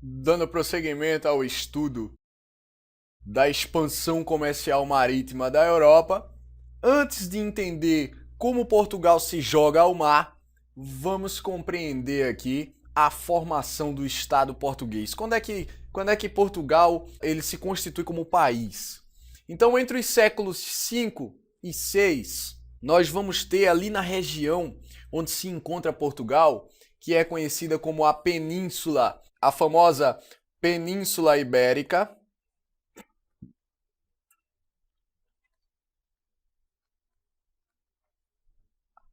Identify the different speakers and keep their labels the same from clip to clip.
Speaker 1: Dando prosseguimento ao estudo da expansão comercial marítima da Europa, antes de entender como Portugal se joga ao mar, vamos compreender aqui a formação do Estado português. Quando é que Portugal ele se constitui como país? Então, entre os séculos 5 e 6, nós vamos ter ali na região onde se encontra Portugal, que é conhecida como a Península, a famosa Península Ibérica.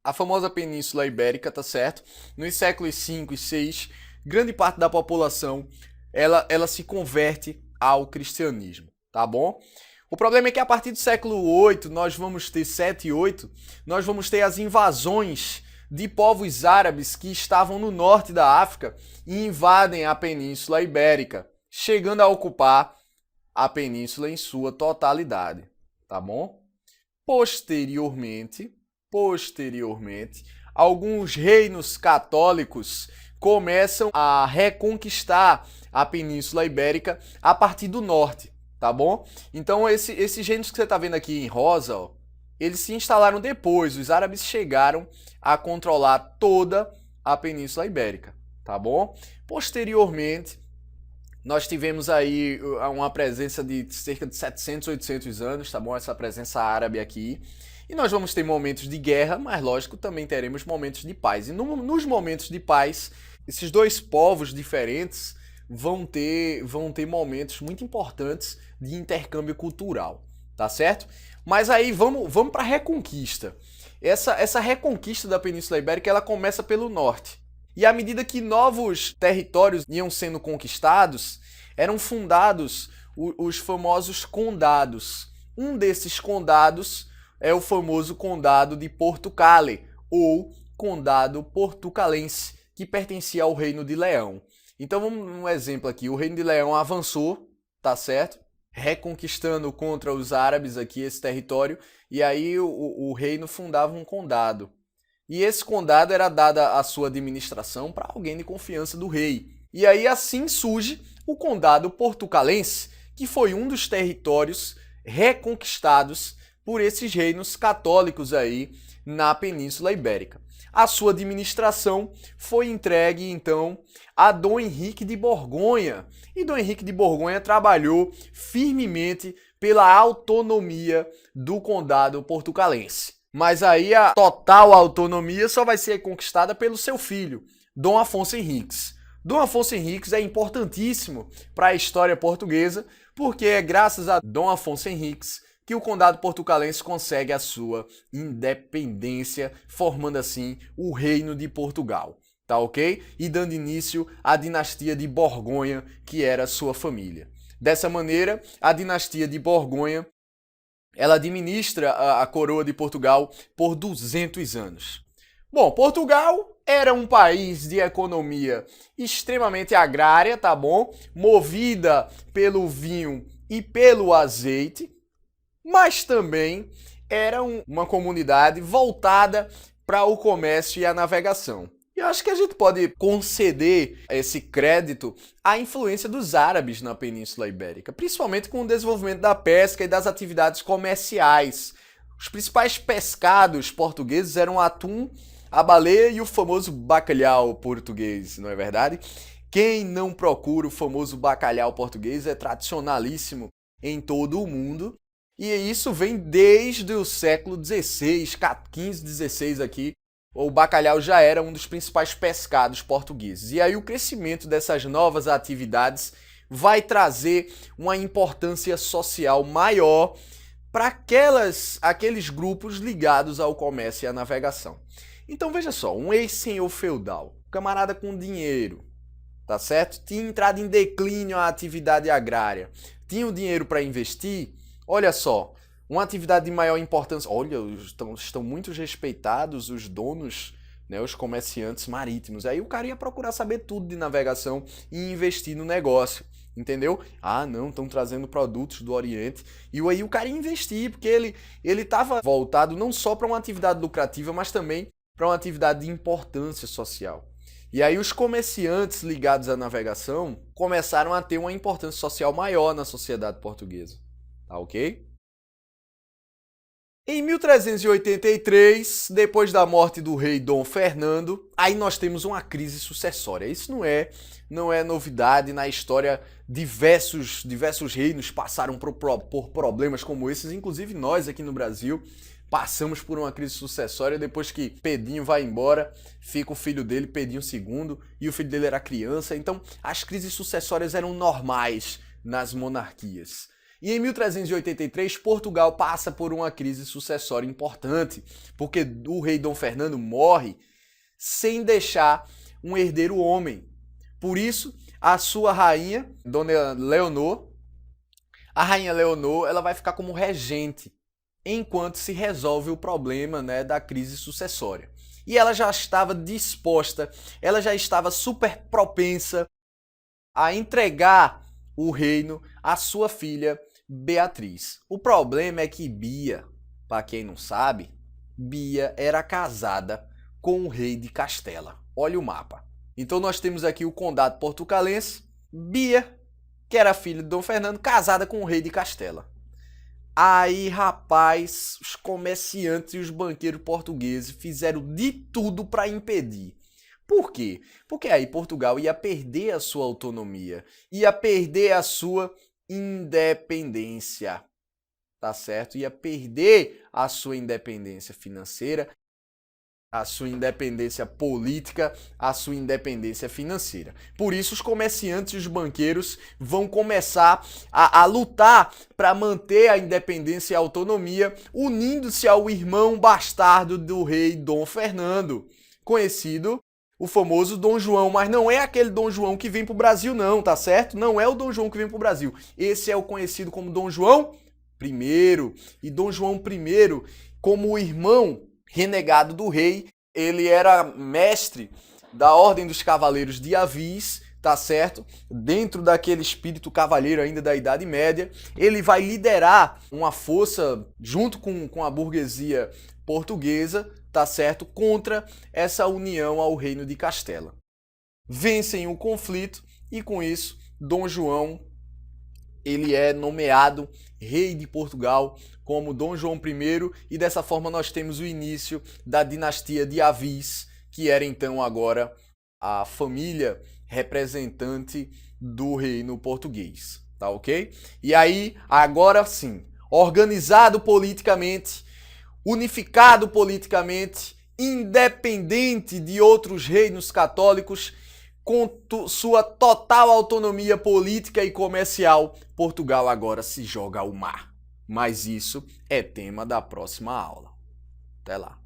Speaker 1: A famosa Península Ibérica, tá certo? Nos séculos 5 e 6, grande parte da população ela se converte ao cristianismo, tá bom? O problema é que a partir do século 8, nós vamos ter 7 e 8, nós vamos ter as invasões de povos árabes que estavam no norte da África e invadem a Península Ibérica, chegando a ocupar a península em sua totalidade, tá bom? Posteriormente, alguns reinos católicos começam a reconquistar a Península Ibérica a partir do norte, tá bom? Então esses reinos que você está vendo aqui em rosa, ó, eles se instalaram depois, os árabes chegaram a controlar toda a Península Ibérica, tá bom? Posteriormente, nós tivemos aí uma presença de cerca de 700, 800 anos, tá bom? Essa presença árabe aqui. E nós vamos ter momentos de guerra, mas lógico, também teremos momentos de paz. E nos momentos de paz, esses dois povos diferentes vão ter momentos muito importantes de intercâmbio cultural, tá certo? Mas aí vamos para a reconquista. Essa reconquista da Península Ibérica, ela começa pelo norte. E à medida que novos territórios iam sendo conquistados, eram fundados os famosos condados. Um desses condados é o famoso Condado de Portugal, ou Condado Portucalense, que pertencia ao Reino de Leão. Então, um exemplo aqui, o Reino de Leão avançou, tá certo? Reconquistando contra os árabes aqui esse território, e aí o reino fundava um condado. E esse condado era dada a sua administração para alguém de confiança do rei. E aí assim surge o Condado Portucalense, que foi um dos territórios reconquistados por esses reinos católicos aí na Península Ibérica. A sua administração foi entregue então a Dom Henrique de Borgonha. E Dom Henrique de Borgonha trabalhou firmemente pela autonomia do Condado Portucalense. Mas aí a total autonomia só vai ser conquistada pelo seu filho, Dom Afonso Henriques. Dom Afonso Henriques é importantíssimo para a história portuguesa, porque é graças a Dom Afonso Henriques que o Condado Portucalense consegue a sua independência, formando assim o Reino de Portugal, tá ok? E dando início à dinastia de Borgonha, que era sua família. Dessa maneira, a dinastia de Borgonha ela administra a coroa de Portugal por 200 anos. Bom, Portugal era um país de economia extremamente agrária, tá bom? Movida pelo vinho e pelo azeite, mas também era uma comunidade voltada para o comércio e a navegação. Eu acho que a gente pode conceder esse crédito à influência dos árabes na Península Ibérica, principalmente com o desenvolvimento da pesca e das atividades comerciais. Os principais pescados portugueses eram o atum, a baleia e o famoso bacalhau português, não é verdade? Quem não procura o famoso bacalhau português é tradicionalíssimo em todo o mundo. E isso vem desde o século XVI, XV, XVI aqui. O bacalhau já era um dos principais pescados portugueses. E aí o crescimento dessas novas atividades vai trazer uma importância social maior para aqueles grupos ligados ao comércio e à navegação. Então veja só, um ex-senhor feudal, camarada com dinheiro, tá certo? Tinha entrado em declínio a atividade agrária, tinha o dinheiro para investir. Olha só, uma atividade de maior importância. Olha, estão muito respeitados os donos, né, os comerciantes marítimos. Aí o cara ia procurar saber tudo de navegação e investir no negócio, entendeu? Ah, não, estão trazendo produtos do Oriente. E aí o cara ia investir, porque ele estava voltado não só para uma atividade lucrativa, mas também para uma atividade de importância social. E aí os comerciantes ligados à navegação começaram a ter uma importância social maior na sociedade portuguesa. Tá ok? Em 1383, depois da morte do rei Dom Fernando, aí nós temos uma crise sucessória. Isso não é novidade na história. Diversos reinos passaram por problemas como esses, inclusive nós aqui no Brasil passamos por uma crise sucessória. Depois que Pedinho vai embora, fica o filho dele, Pedinho II, e o filho dele era criança. Então as crises sucessórias eram normais nas monarquias. E em 1383, Portugal passa por uma crise sucessória importante, porque o rei Dom Fernando morre sem deixar um herdeiro homem. Por isso, a sua rainha, Dona Leonor, a rainha Leonor, ela vai ficar como regente, enquanto se resolve o problema, né, da crise sucessória. E ela já estava disposta, ela já estava super propensa a entregar o reino à sua filha Beatriz. O problema é que Bia, para quem não sabe, Bia era casada com o rei de Castela. Olha o mapa. Então nós temos aqui o condado portucalense, Bia, que era filha de Dom Fernando, casada com o rei de Castela. Aí, rapaz, os comerciantes e os banqueiros portugueses fizeram de tudo para impedir. Por quê? Porque aí Portugal ia perder a sua autonomia, ia perder a sua independência, tá certo? Ia perder a sua independência financeira, a sua independência política, a sua independência financeira. Por isso, os comerciantes e os banqueiros vão começar a lutar para manter a independência e a autonomia, unindo-se ao irmão bastardo do rei Dom Fernando, conhecido o famoso Dom João, mas não é aquele Dom João que vem pro Brasil não, tá certo? Não é o Dom João que vem pro Brasil. Esse é o conhecido como Dom João I. E Dom João I, como o irmão renegado do rei, ele era mestre da Ordem dos Cavaleiros de Avis, tá certo? Dentro daquele espírito cavalheiro ainda da Idade Média, ele vai liderar uma força junto com a burguesia portuguesa, tá certo? Contra essa união ao reino de Castela. Vencem o conflito e com isso Dom João ele é nomeado rei de Portugal como Dom João I e dessa forma nós temos o início da dinastia de Avis, que era então agora a família representante do reino português, tá ok? E aí, agora sim, organizado politicamente, unificado politicamente, independente de outros reinos católicos, com sua total autonomia política e comercial, Portugal agora se joga ao mar. Mas isso é tema da próxima aula. Até lá.